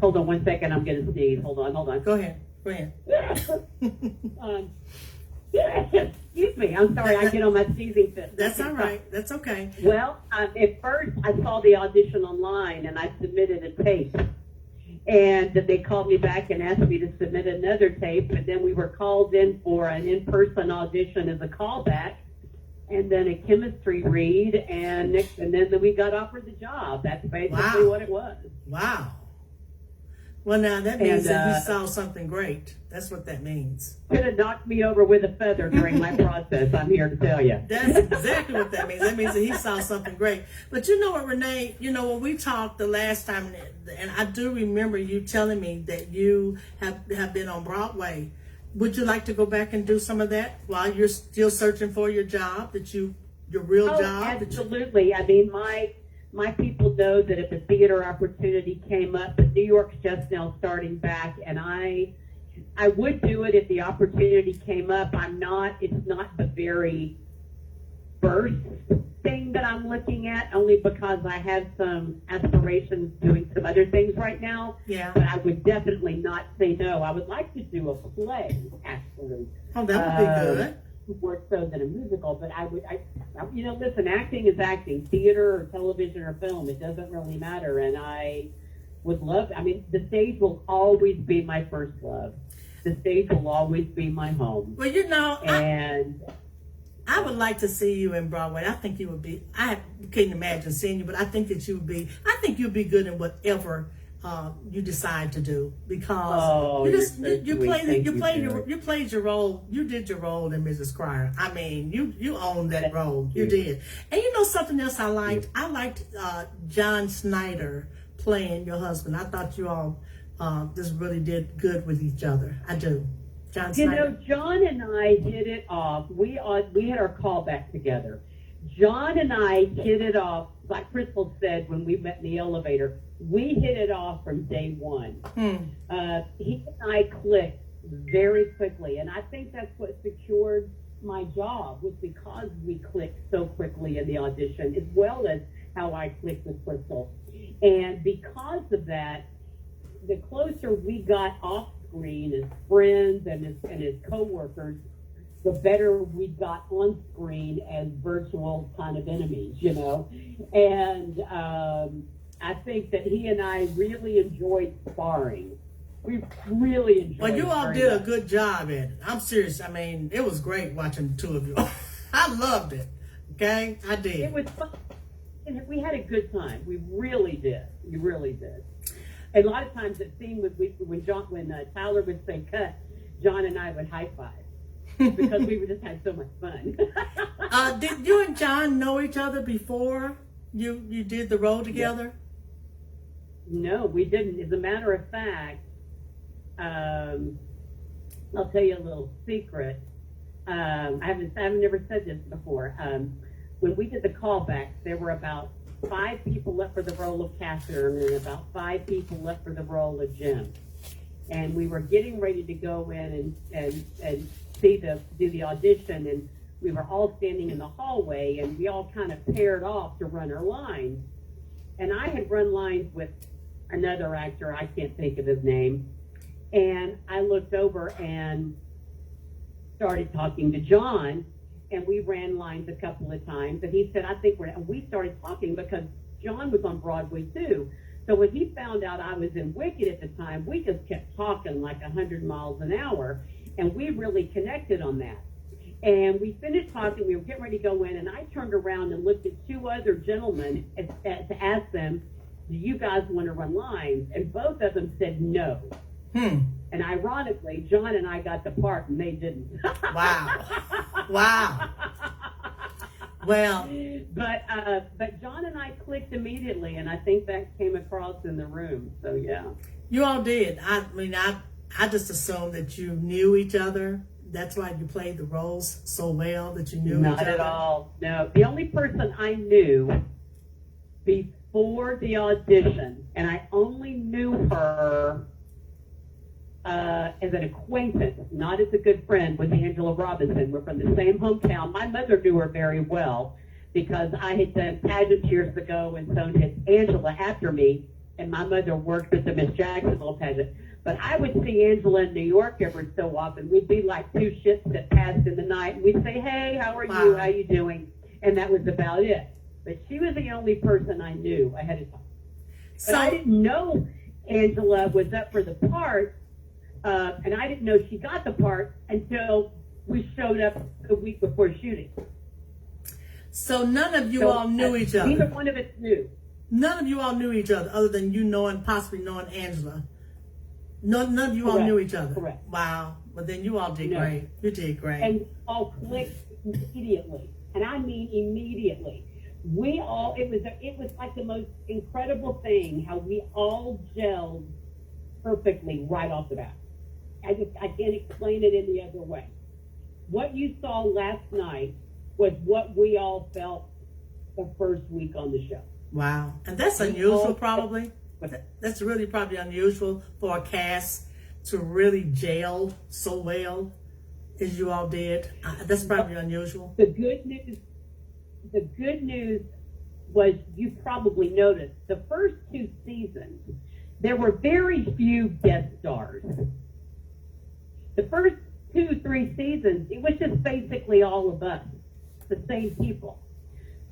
Hold on 1 second. I'm going to sneeze. Hold on. Go ahead. Excuse me. I'm sorry. I get on my sneezing fit. That's all right. That's okay. Well, at first, I saw the audition online, and I submitted a tape. And they called me back and asked me to submit another tape. And then we were called in for an in-person audition as a callback. And then a chemistry read. And then we got offered the job. That's basically what it was. Wow. Well, now that means And that he saw something great. That's what that means. could have knocked me over with a feather during my process, I'm here to tell you. That's exactly what that means. That means that he saw something great. But you know what, Renee? You know, when we talked the last time, and I do remember you telling me that you have been on Broadway. Would you like to go back and do some of that while you're still searching for your job, your real job? Absolutely. I mean, my people know that if a theater opportunity came up, but New York's just now starting back, and I would do it if the opportunity came up. It's not the very first thing that I'm looking at, only because I have some aspirations doing some other things right now. Yeah. But I would definitely not say no. I would like to do a play, actually. Oh, that would be good. More so than a musical, but listen, acting is acting. Theater or television or film, it doesn't really matter. And I would love, the stage will always be my first love. The stage will always be my home. Well, you know, and I would like to see you in Broadway. I think you would be, I couldn't imagine seeing you, but I think that you'd be good in whatever you decide to do, because you played your role. You did your role in Mrs. Cryer. I mean, you owned that role. You did. And you know something else I liked? I liked John Snyder playing your husband. I thought you all just really did good with each other. I do. John Snyder. You know, John and I hit it off. We had our callback together. John and I hit it off, like Crystal said when we met in the elevator. We hit it off from day one. He and I clicked very quickly, and I think that's what secured my job, was because we clicked so quickly in the audition, as well as how I clicked with Crystal. And because of that, the closer we got off screen as friends and as co-workers, the better we got on screen as virtual kind of enemies, you know. And I think that he and I really enjoyed sparring. We really enjoyed it. Well, you all did a good job at it. I'm serious. I mean, it was great watching the two of you. I loved it. Okay? I did. It was fun. And we had a good time. We really did. We really did. And a lot of times it seemed when Tyler would say cut, John and I would high five. Because we would just had so much fun. Did you and John know each other before you did the role together? No, we didn't. As a matter of fact, I'll tell you a little secret. I've never said this before. When we did the callbacks, there were about 5 people left for the role of Catherine and about 5 people left for the role of Jim. And we were getting ready to go in and do the audition, and we were all standing in the hallway, and we all kind of paired off to run our lines. And I had run lines with another actor, I can't think of his name, and I looked over and started talking to John, and we ran lines a couple of times, and he said, we started talking because John was on Broadway too. So when he found out I was in Wicked at the time, we just kept talking like 100 miles an hour, and we really connected on that. And we finished talking, we were getting ready to go in, and I turned around and looked at 2 other gentlemen to ask them, do you guys want to run lines? And both of them said no. And ironically, John and I got the part, and they didn't. Wow. Wow. Well, but John and I clicked immediately, and I think that came across in the room. So yeah, you all did. I mean, I just assumed that you knew each other. That's why you played the roles so well, that you knew each other. Not at all. No, the only person I knew before the audition, and I only knew her as an acquaintance, not as a good friend, was Angela Robinson. We're from the same hometown. My mother knew her very well because I had done pageants years ago, and so did Angela after me, and my mother worked with the Miss Jacksonville pageant. But I would see Angela in New York every so often. We'd be like 2 ships that passed in the night, and we'd say, hey, how are you? How you doing? And that was about it. But she was the only person I knew ahead of time. But I didn't know Angela was up for the part, and I didn't know she got the part until we showed up a week before shooting. So none of you all knew each other? Neither one of us knew. None of you all knew each other other than you possibly knowing Angela? None of you all Correct. knew each other. Correct. Wow. But then you all did No. great. You did great. And all clicked immediately, and I mean immediately. It was like the most incredible thing how we all gelled perfectly right off the bat. I can't explain it any other way. What you saw last night was what we all felt the first week on the show. Wow. And that's unusual, probably. That's really probably unusual for a cast to really gel so well as you all did. That's probably unusual. The good news was, you probably noticed, the first 2 seasons, there were very few guest stars. The first 2-3 seasons, it was just basically all of us, the same people.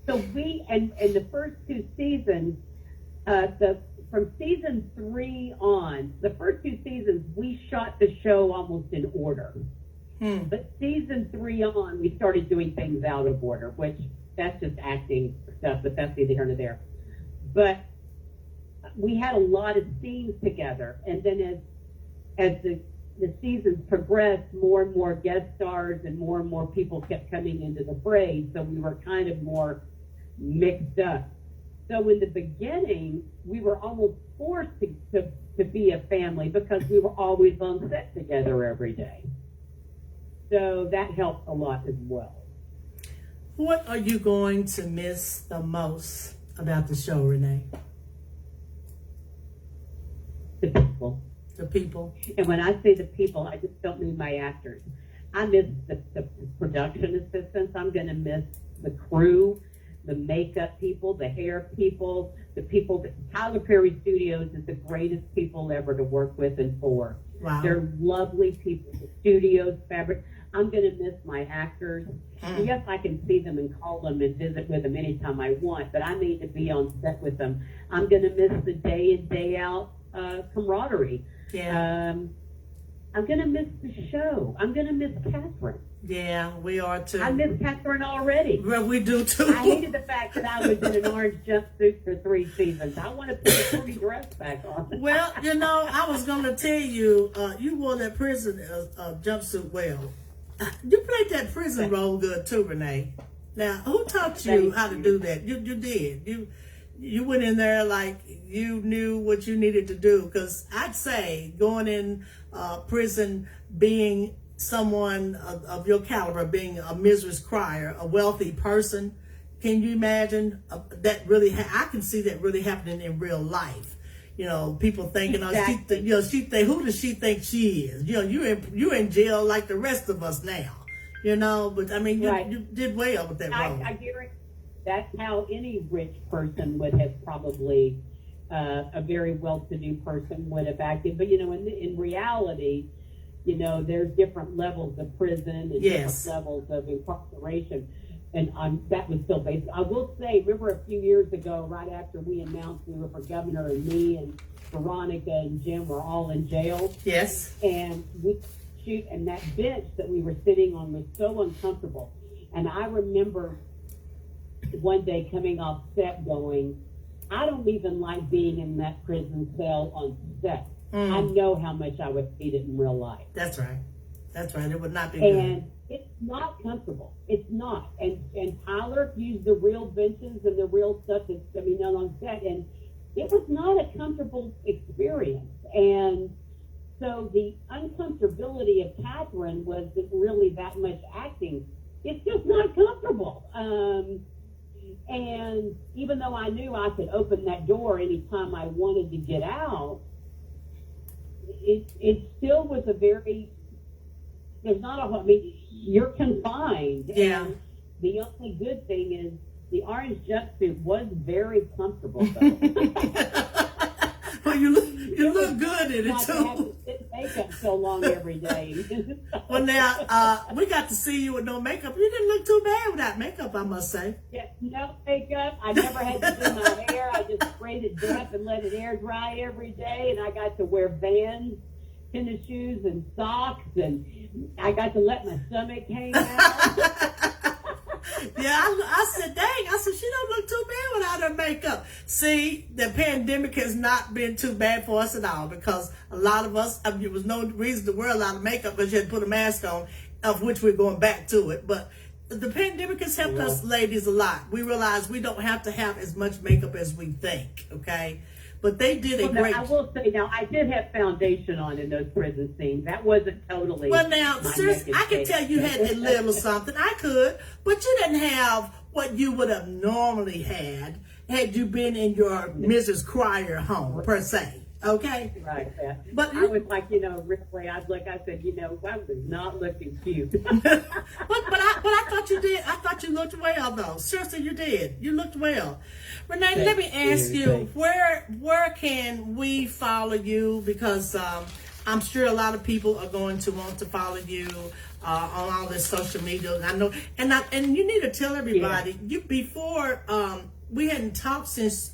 So and the first 2 seasons, from season 3 on, the first 2 seasons, we shot the show almost in order. But season 3 on, we started doing things out of order, which that's just acting stuff, but that's neither here nor there. But we had a lot of scenes together, and then as the seasons progressed, more and more guest stars and more people kept coming into the fray, so we were kind of more mixed up. So in the beginning, we were almost forced to be a family because we were always on set together every day. So that helped a lot as well. What are you going to miss the most about the show, Renee? The people. The people. And when I say the people, I just don't mean my actors. I miss the production assistants. I'm going to miss the crew, the makeup people, the hair people, the people. Tyler Perry Studios is the greatest people ever to work with and for. Wow. They're lovely people. The studios, fabric. I'm going to miss my actors. Yes, I can see them and call them and visit with them anytime I want, but I need to be on set with them. I'm going to miss the day in, day out camaraderie. Yeah. I'm going to miss the show. I'm going to miss Catherine. Yeah, we are too. I miss Catherine already. Well, we do too. I hated the fact that I was in an orange jumpsuit for 3 seasons. I want to put a pretty dress back on. Well, I was going to tell you, you wore that prison jumpsuit well. You played that prison role good too, Renee. Now, who taught you how to do that? You did. You went in there like you knew what you needed to do. Because I'd say going in prison, being someone of your caliber, being a mistress crier, a wealthy person, can you imagine that really? I can see that really happening in real life. People thinking, exactly. she think, who does she think she is? You're in jail like the rest of us now. But I mean, you did well with that role. I guarantee that's how any rich person would have probably, a very well-to-do person would have acted. But in reality, there's different levels of prison and different levels of incarceration. And that was still based. I will say, remember a few years ago, right after we announced we were for governor, and me and Veronica and Jim were all in jail. Yes. And and that bench that we were sitting on was so uncomfortable. And I remember one day coming off set going, I don't even like being in that prison cell on set. I know how much I would hate it in real life. That's right. It would not be good. It's not comfortable. It's not. And Tyler used the real benches and the real stuff that's done on set, and it was not a comfortable experience. And so the uncomfortability of Catherine wasn't really that much acting. It's just not comfortable. And even though I knew I could open that door anytime I wanted to get out, it still was a very, there's not a, you're confined. Yeah. And the only good thing is the orange jumpsuit was very comfortable, though. Well, you look good in it, too. I have to sit makeup so long every day. Well, now, we got to see you with no makeup. You didn't look too bad without makeup, I must say. Yeah, no makeup. I never had to do my hair. I just sprayed it damp and let it air dry every day, and I got to wear Vans, tennis shoes, and socks, and I got to let my stomach hang out. Yeah, I said, dang, she don't look too bad without her makeup. See, the pandemic has not been too bad for us at all, because a lot of us, I mean, there was no reason to wear a lot of makeup because you had to put a mask on, of which we're going back to it. But the pandemic has helped us ladies a lot. We realize we don't have to have as much makeup as we think, okay? But they did a great... I will say, now, I did have foundation on in those prison scenes. That wasn't totally... Well, now, seriously, I could tell you had a little something. I could, but you didn't have what you would have normally had you been in your Mrs. Cryer home, per se. Okay? Right, yeah. But I was like, really, I said, I was not looking cute. but I thought you did. I thought you looked well, though. Seriously, you did. You looked well. Renee, let me ask you, where can we follow you? Because I'm sure a lot of people are going to want to follow you on all this social media. I know, and you need to tell everybody. You before we hadn't talked since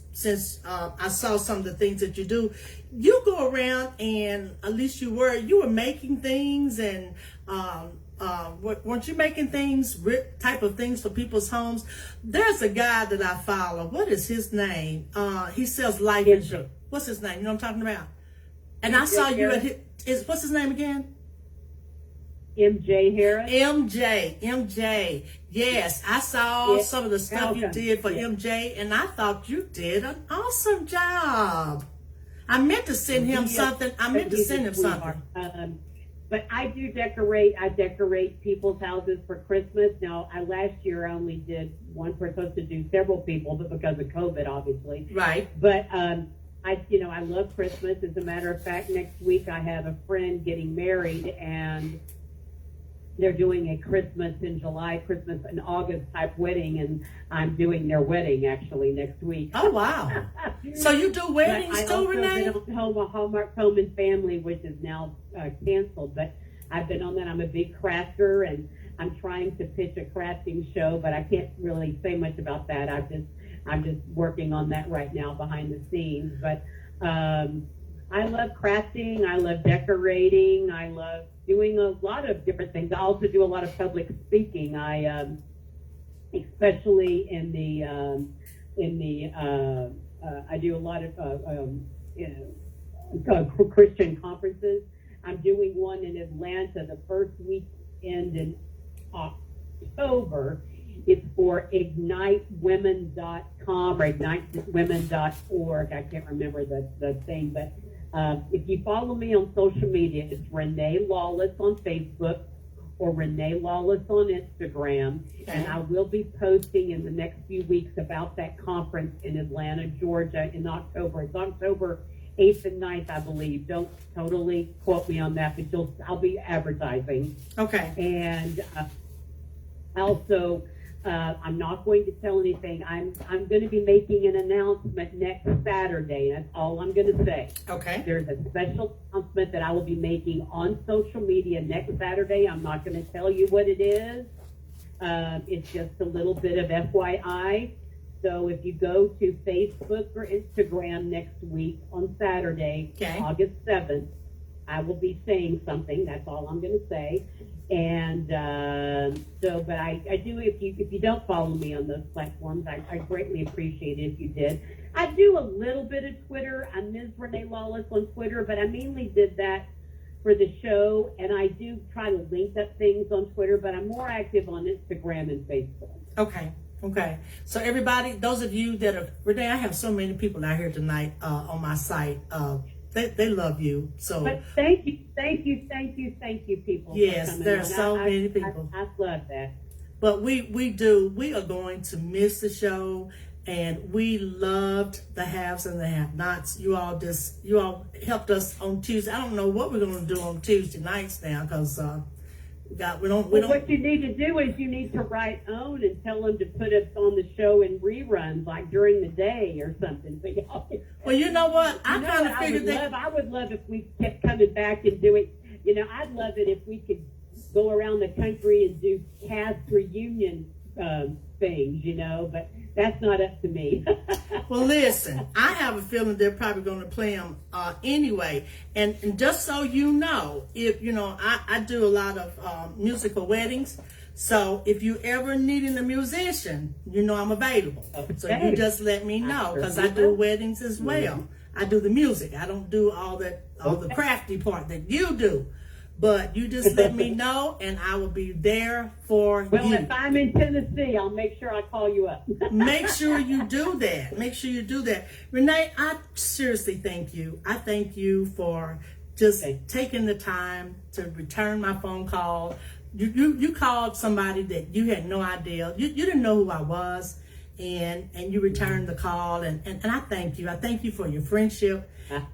I saw some of the things that you do. You go around and at least you were making things, and weren't you making things, type of things for people's homes? There's a guy that I follow. What is his name? He sells life insurance. What's his name? You know what I'm talking about? And I saw you at what's his name again? MJ Harris. MJ. Yes, I saw some of the stuff you did for MJ, and I thought you did an awesome job. I meant to send him something. But I do decorate. I decorate people's houses for Christmas. Now, last year I only did one. We're supposed to do several people, but because of COVID, obviously. Right. But I love Christmas. As a matter of fact, next week I have a friend getting married, and they're doing a Christmas in August type wedding, and I'm doing their wedding actually next week. Oh, wow. So you do weddings too, Renee? I've been on Hallmark Home and Family, which is now canceled, but I've been on that. I'm a big crafter, and I'm trying to pitch a crafting show, but I can't really say much about that. I'm just working on that right now behind the scenes. But I love crafting. I love decorating. I love doing a lot of different things. I also do a lot of public speaking. I, especially I do a lot of Christian conferences. I'm doing one in Atlanta the first weekend in October. It's for ignitewomen.com or ignitewomen.org. I can't remember the thing, but if you follow me on social media, it's Renee Lawless on Facebook or Renee Lawless on Instagram. Okay. And I will be posting in the next few weeks about that conference in Atlanta, Georgia in October. It's October 8th and 9th, I believe. Don't totally quote me on that, but I'll be advertising. Okay. And also, I'm not going to tell anything. I'm going to be making an announcement next Saturday. That's all I'm going to say. Okay. There's a special announcement that I will be making on social media next Saturday. I'm not going to tell you what it is. It's just a little bit of FYI. So if you go to Facebook or Instagram next week on Saturday, August 7th, I will be saying something. That's all I'm going to say. And but I do, if you don't follow me on those platforms, I greatly appreciate it if you did. I do a little bit of Twitter. I'm Ms. Renee Lawless on Twitter, but I mainly did that for the show, and I do try to link up things on Twitter, but I'm more active on Instagram and Facebook. Okay. So everybody, those of you that are, Renee, I have so many people out here tonight on my site. They love you. So but thank you, people. Yes, there are so many people. I love that. But we are going to miss the show, and we loved the haves and the have-nots. You all helped us on Tuesday. I don't know what we're going to do on Tuesday nights now, because what you need to do is you need to write on and tell them to put us on the show in reruns, like during the day or something. So y'all, well, you know what? I kind of figured I would love if we kept coming back and doing. I'd love it if we could go around the country and do cast reunion things, but that's not up to me. Well, listen, I have a feeling they're probably going to play them anyway. And just so you know, if I do a lot of musical weddings, So if you ever needing a musician, you know I'm available. So you just let me know, because I do weddings as well. I do the music. I don't do all the crafty part that you do. But you just let me know, and I will be there for you. Well, if I'm in Tennessee, I'll make sure I call you up. Make sure you do that. Make sure you do that. Renee, I seriously thank you. I thank you for just taking the time to return my phone call. You called somebody that you had no idea. You didn't know who I was, and you returned the call, and I thank you. I thank you for your friendship,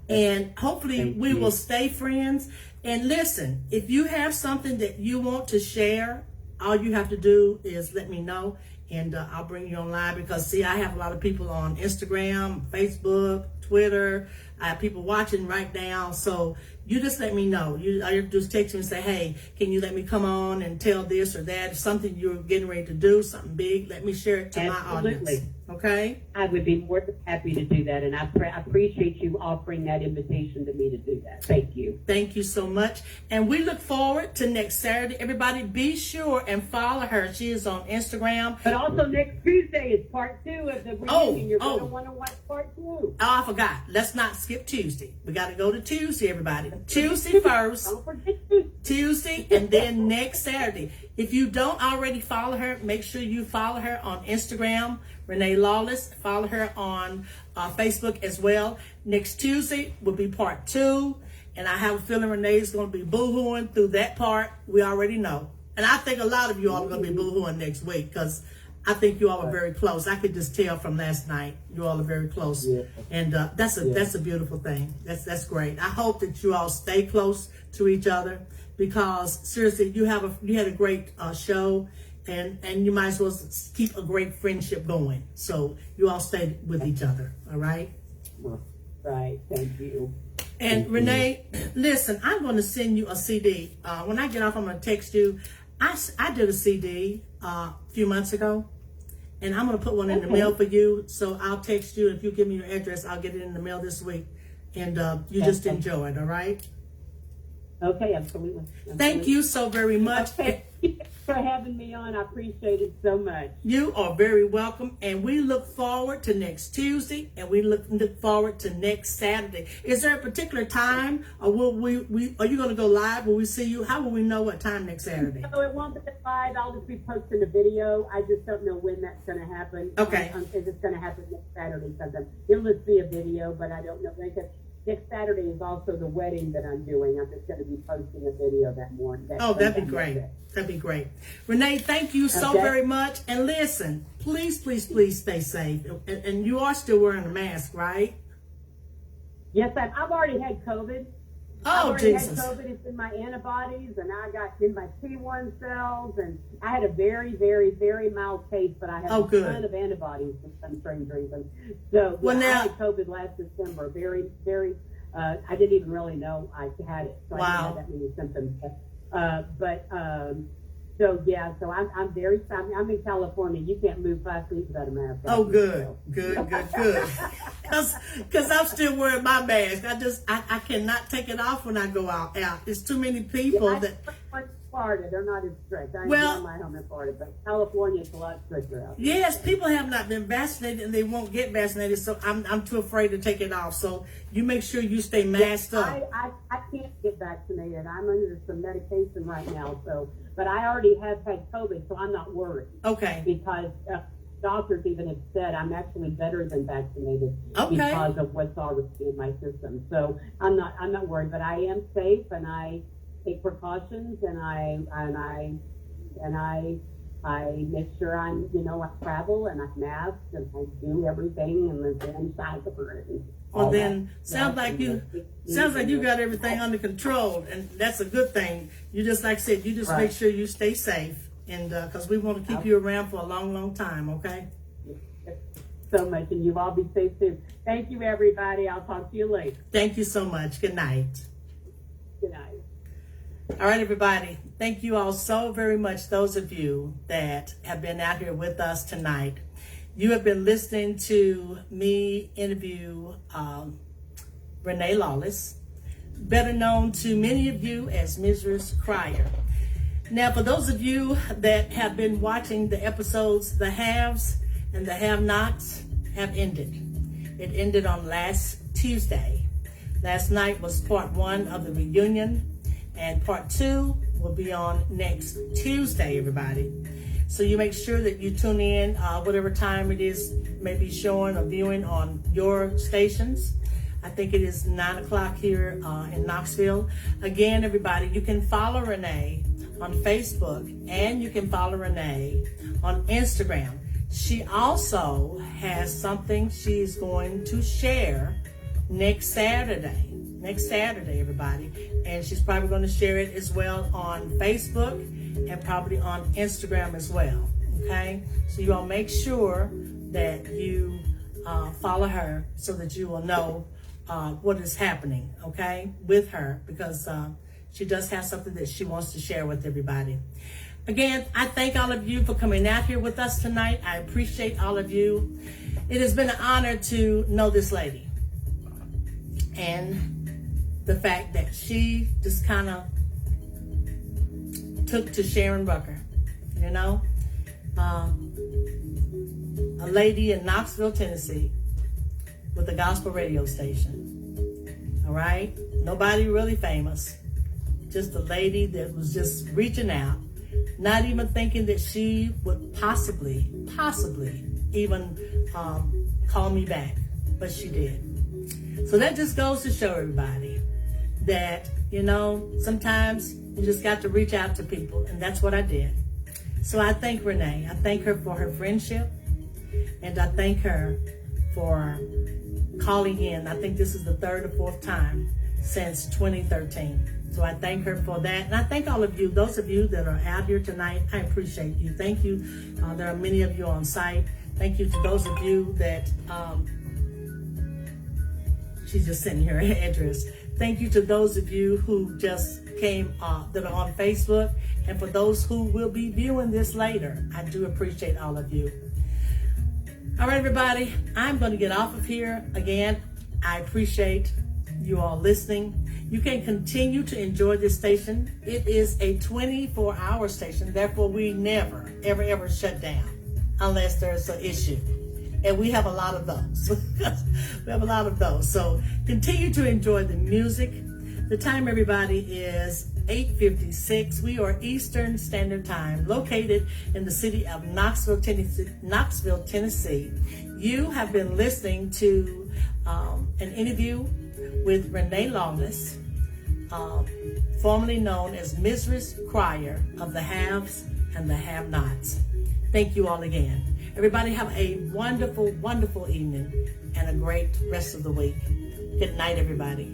and hopefully we will stay friends. And listen, if you have something that you want to share, all you have to do is let me know, and I'll bring you on live, because see, I have a lot of people on Instagram, Facebook, Twitter. I have people watching right now. So you just let me know. All you have to do is text me and say, hey, can you let me come on and tell this or that? If something you're getting ready to do, something big, let me share it to my audience. Okay? I would be more than happy to do that, and I appreciate you offering that invitation to me to do that. Thank you. Thank you so much. And we look forward to next Saturday. Everybody be sure and follow her. She is on Instagram. But also next Tuesday is part 2 of the reunion. You're going to want to watch part 2. Oh, I forgot. Let's not skip Tuesday. We got to go to Tuesday, everybody. Tuesday first. Don't forget Tuesday, and then next Saturday. If you don't already follow her, make sure you follow her on Instagram, Renee Lawless. Follow her on Facebook as well. Next Tuesday will be part 2, and I have a feeling Renee's going to be boo-hooing through that part. We already know. And I think a lot of you all are going to be boo-hooing next week, because I think you all are very close. I could just tell from last night you all are very close, and that's a beautiful thing. That's great. I hope that you all stay close to each other, because seriously, you had a great show, and you might as well keep a great friendship going. So you all stay with each other. All right. Right. Thank you. And Renee, listen, I'm going to send you a CD. When I get off, I'm going to text you. I did a CD a few months ago, and I'm going to put one in the mail for you. So I'll text you. If you give me your address, I'll get it in the mail this week. And you just enjoy it, all right? Okay, absolutely. Thank you so very much. Okay. For having me on. I appreciate it so much. You are very welcome. And we look forward to next Tuesday, and we look forward to next Saturday. Is there a particular time, or will are you going to go live? Will we see you? How will we know what time next Saturday? So it won't be live. I'll just be posting a video. I just don't know when that's going to happen. Okay. Is it going to happen next Saturday? Because you'll just see a video, but I don't know. Because next Saturday is also the wedding that I'm doing. I'm just going to be posting a video that morning. That'd be great. That'd be great. Renee, thank you so very much. And listen, please, please, please stay safe. And you are still wearing a mask, right? Yes, I've already had COVID. Oh, Jesus. I had COVID. It's in my antibodies, and I got in my T1 cells, and I had a very, very, very mild case, but I had a ton of antibodies for some strange reason. So I had COVID last December. Very, very. I didn't even really know I had it, so I didn't have that many symptoms. So I'm very sorry. I'm in California. You can't move 5 feet without a mask. Oh, good. Because I'm still wearing my mask. I cannot take it off when I go out. It's too many people that. Florida, they're not as strict. I ain't wearing my home in Florida, but California is a lot stricter out there. Yes, people have not been vaccinated, and they won't get vaccinated, so I'm too afraid to take it off. So you make sure you stay masked up. I can't get vaccinated. I'm under some medication right now, but I already have had COVID, so I'm not worried. Okay. Because doctors even have said I'm actually better than vaccinated because of what's already in my system. So I'm not worried, but I am safe, and I take precautions, and I make sure I travel, and I mask, and I do everything, and live inside the room. Well, then sounds like you got everything under control, and that's a good thing. You just, like I said, you just make sure you stay safe, and because we want to keep you around for a long, long time. Okay. So much, and you all be safe too. Thank you, everybody. I'll talk to you later. Thank you so much. Good night. Good night. All right, everybody. Thank you all so very much, those of you that have been out here with us tonight. You have been listening to me interview Renee Lawless, better known to many of you as Mrs. Cryer. Now, for those of you that have been watching the episodes, the haves and the have-nots have ended. It ended on last Tuesday. Last night was part 1 of the reunion, and part 2 will be on next Tuesday, everybody. So you make sure that you tune in whatever time it is, maybe showing or viewing on your stations. I think it is 9 o'clock here in Knoxville. Again, everybody, you can follow Renee on Facebook, and you can follow Renee on Instagram. She also has something she's going to share next Saturday, everybody. And she's probably going to share it as well on Facebook and probably on Instagram as well, okay? So you all make sure that you follow her so that you will know what is happening, okay, with her, because she does have something that she wants to share with everybody. Again, I thank all of you for coming out here with us tonight. I appreciate all of you. It has been an honor to know this lady, and the fact that she just kind of took to Sharon Rucker, you know, a lady in Knoxville, Tennessee, with a gospel radio station. All right, nobody really famous, just a lady that was just reaching out, not even thinking that she would possibly even call me back, but she did. So that just goes to show everybody that, you know, sometimes you just got to reach out to people, and that's what I did. So I thank Renee. I thank her for her friendship, and I thank her for calling in. I think this is the 3rd or 4th time since 2013. So I thank her for that. And I thank all of you, those of you that are out here tonight. I appreciate you. Thank you. There are many of you on site. Thank you to those of you that, she's just sending her address. Thank you to those of you who just came that are on Facebook. And for those who will be viewing this later, I do appreciate all of you. All right, everybody, I'm going to get off of here. Again, I appreciate you all listening. You can continue to enjoy this station. It is a 24-hour station. Therefore, we never, ever shut down unless there's an issue. And we have a lot of those. We have a lot of those. So continue to enjoy the music. The time, everybody, is 8:56. We are Eastern Standard Time, located in the city of Knoxville, Tennessee. You have been listening to an interview with Renee Lawless, formerly known as Mistress Crier of the Haves and the Have-Nots. Thank you all again. Everybody have a wonderful, wonderful evening and a great rest of the week. Good night, everybody.